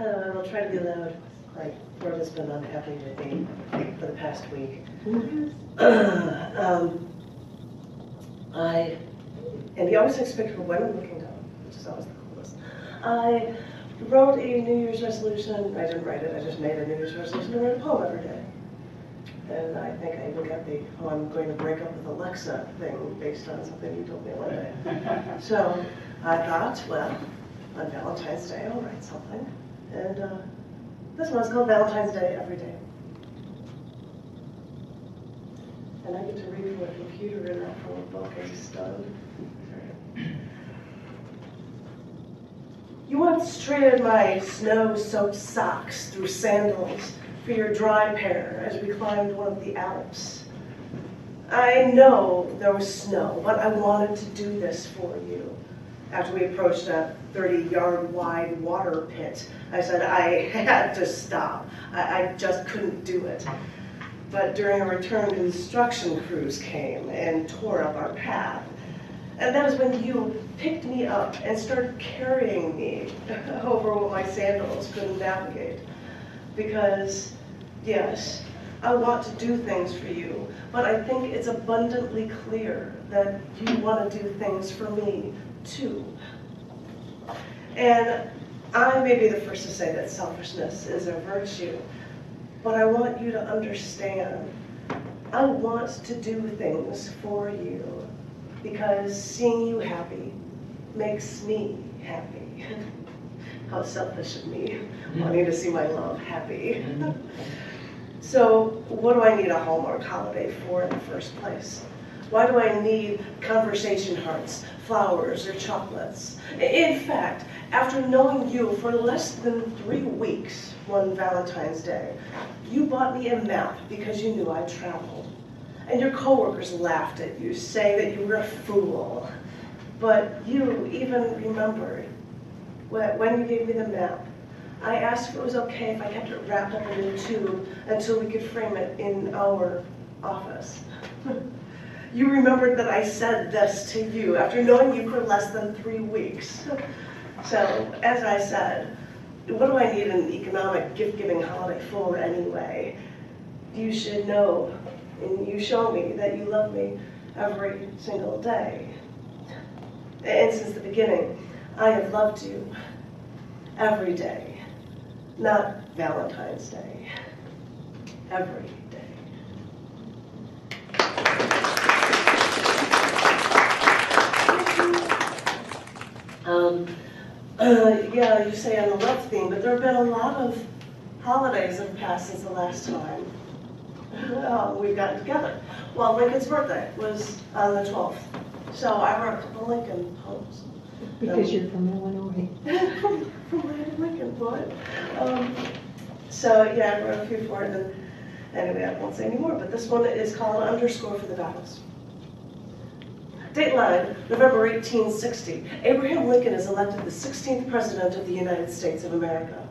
Hello, I will try to be loud. My throat has been unhappy with me for the past week. And he always takes a picture of when I'm looking down, which is always the coolest. I wrote a New Year's resolution. I didn't write it, I just made a New Year's resolution to write a poem every day. And I think I even got the, oh, I'm going to break up with Alexa thing based on something you told me one day. So I thought, well, on Valentine's Day, I'll write something. And this one's called Valentine's Day Every Day. And I get to read from a computer and not from a book. I'm stunned. You once traded my snow-soaked socks through sandals for your dry pair as we climbed one of the Alps. I know there was snow, but I wanted to do this for you. After we approached a 30-yard-wide water pit, I said I had to stop. I just couldn't do it. But during a return construction crews came and tore up our path. And that is when you picked me up and started carrying me over what my sandals couldn't navigate. Because, yes, I want to do things for you, but I think it's abundantly clear that you want to do things for me, too. And I may be the first to say that selfishness is a virtue, but I want you to understand, I want to do things for you because seeing you happy makes me happy. How selfish of me, wanting to see my love happy. So what do I need a Hallmark holiday for in the first place? Why do I need conversation hearts, flowers, or chocolates? In fact, after knowing you for less than 3 weeks one Valentine's Day, you bought me a map because you knew I traveled. And your coworkers laughed at you, saying that you were a fool. But you even remembered when you gave me the map. I asked if it was okay if I kept it wrapped up in a tube until we could frame it in our office. You remembered that I said this to you after knowing you for less than 3 weeks. So, as I said, what do I need an economic gift-giving holiday for anyway? You should know, and you show me that you love me every single day. And since the beginning, I have loved you every day. Not Valentine's Day, every day. Yeah, you say on the love theme, but there have been a lot of holidays that have passed since the last time we've gotten together. Well, Lincoln's birthday was on the 12th, so I wrote a couple Lincoln poems. Because you're from Illinois. From Lincoln, what? So yeah, I wrote a few for it, and anyway, I won't say any more, but this one is called Underscore for the Battles. Dateline, November 1860. Abraham Lincoln is elected the 16th President of the United States of America.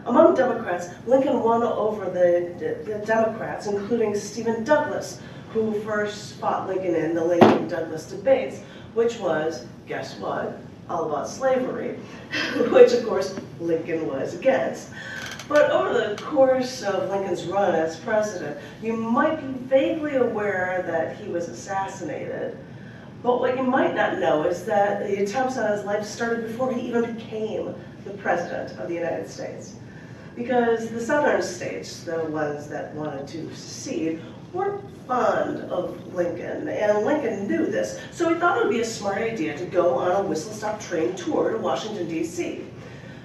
Among Democrats, Lincoln won over the Democrats, including Stephen Douglas, who first fought Lincoln in the Lincoln-Douglas debates, which was, guess what, all about slavery, which of course Lincoln was against. But over the course of Lincoln's run as president, you might be vaguely aware that he was assassinated. But what you might not know is that the attempts on his life started before he even became the president of the United States. Because the southern states, the ones that wanted to secede, weren't fond of Lincoln, and Lincoln knew this, so he thought it would be a smart idea to go on a whistle-stop train tour to Washington, D.C.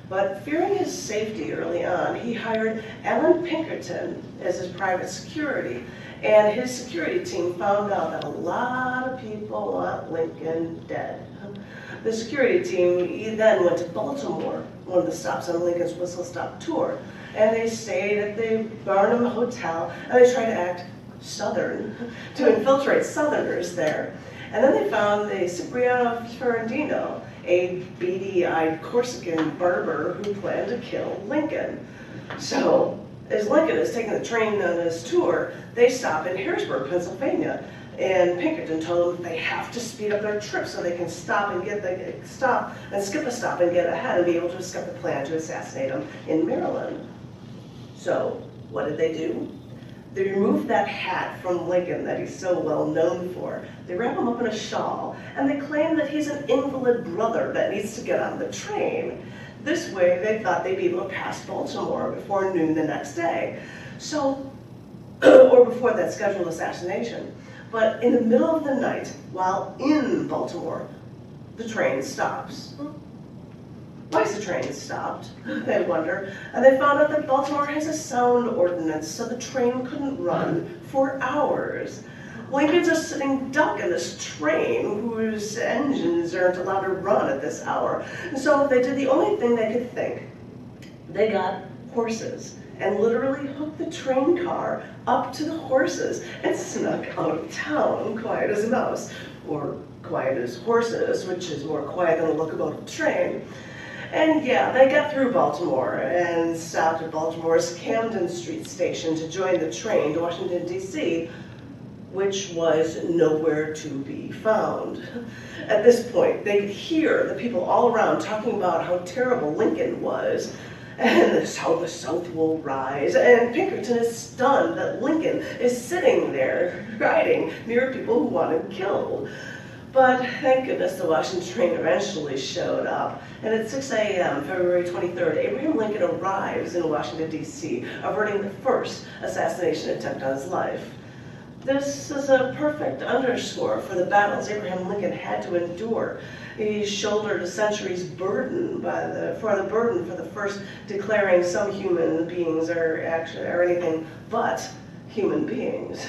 But fearing his safety early on, he hired Alan Pinkerton as his private security, and his security team found out that a lot of people want Lincoln dead. The security team then went to Baltimore, one of the stops on Lincoln's whistle-stop tour, and they stayed at the Barnum Hotel, and they tried to act Southern, to infiltrate Southerners there. And then they found the Cipriano Ferrandino, a beady-eyed Corsican barber who planned to kill Lincoln. So, as Lincoln is taking the train on his tour, they stop in Harrisburg, Pennsylvania. And Pinkerton told them they have to speed up their trip so they can stop and skip a stop and get ahead and be able to discover the plan to assassinate him in Maryland. So what did they do? They removed that hat from Lincoln that he's so well known for. They wrap him up in a shawl, and they claim that he's an invalid brother that needs to get on the train. This way, they thought they'd be able to pass Baltimore before noon the next day. So, or before that scheduled assassination. But in the middle of the night, while in Baltimore, the train stops. Why is the train stopped? They wonder. And they found out that Baltimore has a sound ordinance, so the train couldn't run for hours. Lincoln's a sitting duck in this train whose engines aren't allowed to run at this hour. And so they did the only thing they could think. They got horses and literally hooked the train car up to the horses and snuck out of town, quiet as a mouse, or quiet as horses, which is more quiet than the locomotive train. And yeah, they got through Baltimore and stopped at Baltimore's Camden Street station to join the train to Washington, D.C., which was nowhere to be found. At this point, they could hear the people all around talking about how terrible Lincoln was, and how the South will rise, and Pinkerton is stunned that Lincoln is sitting there riding near people who want him killed. But thank goodness the Washington train eventually showed up, and at 6 a.m., February 23rd, Abraham Lincoln arrives in Washington, D.C., averting the first assassination attempt on his life. This is a perfect underscore for the battles Abraham Lincoln had to endure. He shouldered a century's burden for the first declaring some human beings are anything but human beings.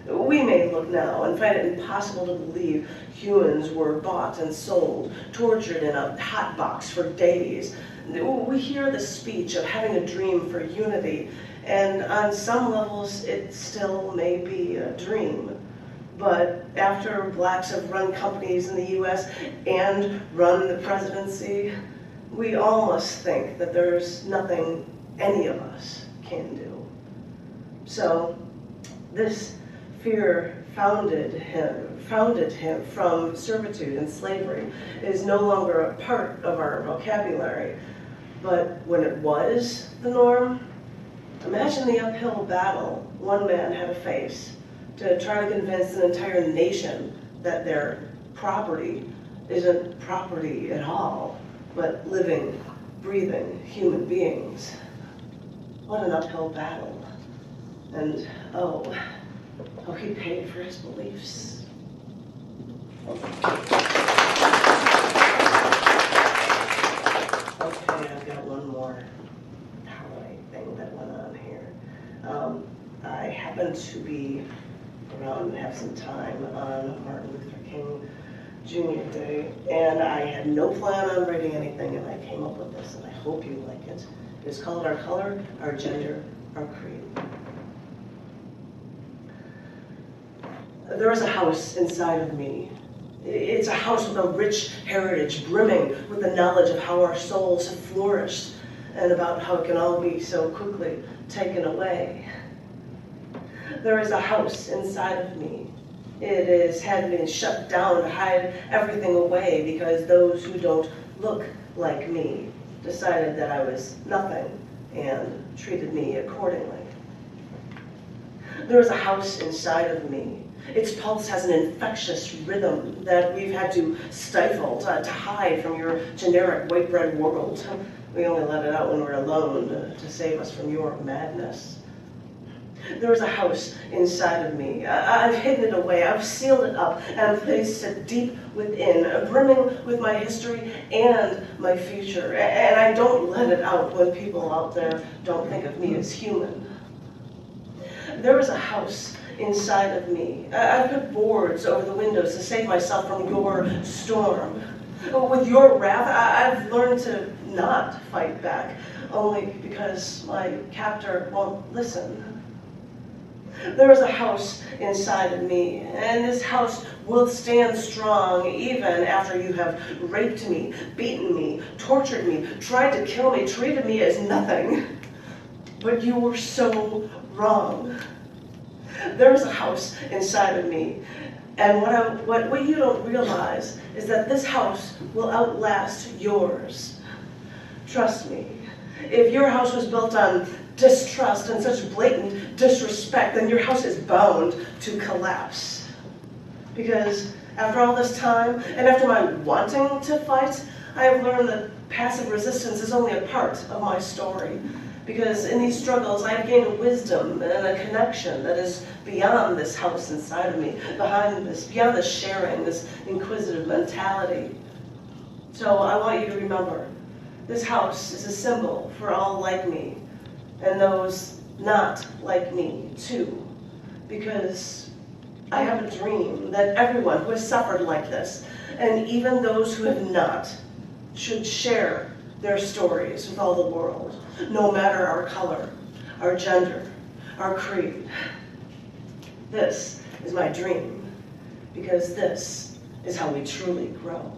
We may look now and find it impossible to believe humans were bought and sold, tortured in a hot box for days. We hear the speech of having a dream for unity, and on some levels it still may be a dream. But after blacks have run companies in the US and run the presidency, we all must think that there's nothing any of us can do. So this fear founded him from servitude and slavery is no longer a part of our vocabulary. But when it was the norm, imagine the uphill battle one man had to face to try to convince an entire nation that their property isn't property at all, but living, breathing human beings. What an uphill battle. And oh, he paid for his beliefs. Okay, I've got one more holiday thing that went on here. I happened to be around and have some time on Martin Luther King Jr. Day, and I had no plan on writing anything, and I came up with this, and I hope you like it. It's called Our Color, Our Gender, Our Creed. There is a house inside of me. It's a house with a rich heritage, brimming with the knowledge of how our souls have flourished and about how it can all be so quickly taken away. There is a house inside of me. It had been shut down to hide everything away because those who don't look like me decided that I was nothing and treated me accordingly. There is a house inside of me. Its pulse has an infectious rhythm that we've had to stifle, to hide from your generic white bread world. We only let it out when we're alone to save us from your madness. There is a house inside of me. I've hidden it away, I've sealed it up, and placed it deep within, brimming with my history and my future. And I don't let it out when people out there don't think of me as human. There is a house inside of me. I put boards over the windows to save myself from your storm. With your wrath, I've learned to not fight back, only because my captor won't listen. There is a house inside of me, and this house will stand strong even after you have raped me, beaten me, tortured me, tried to kill me, treated me as nothing. But you were so wrong. There's a house inside of me. And what you don't realize is that this house will outlast yours. Trust me. If your house was built on distrust and such blatant disrespect, then your house is bound to collapse. Because after all this time, and after my wanting to fight, I have learned that passive resistance is only a part of my story. Because in these struggles, I have gained a wisdom and a connection that is beyond this house inside of me, beyond this sharing, this inquisitive mentality. So I want you to remember, this house is a symbol for all like me, and those not like me too. Because I have a dream that everyone who has suffered like this, and even those who have not, should share their stories with all the world, no matter our color, our gender, our creed. This is my dream, because this is how we truly grow.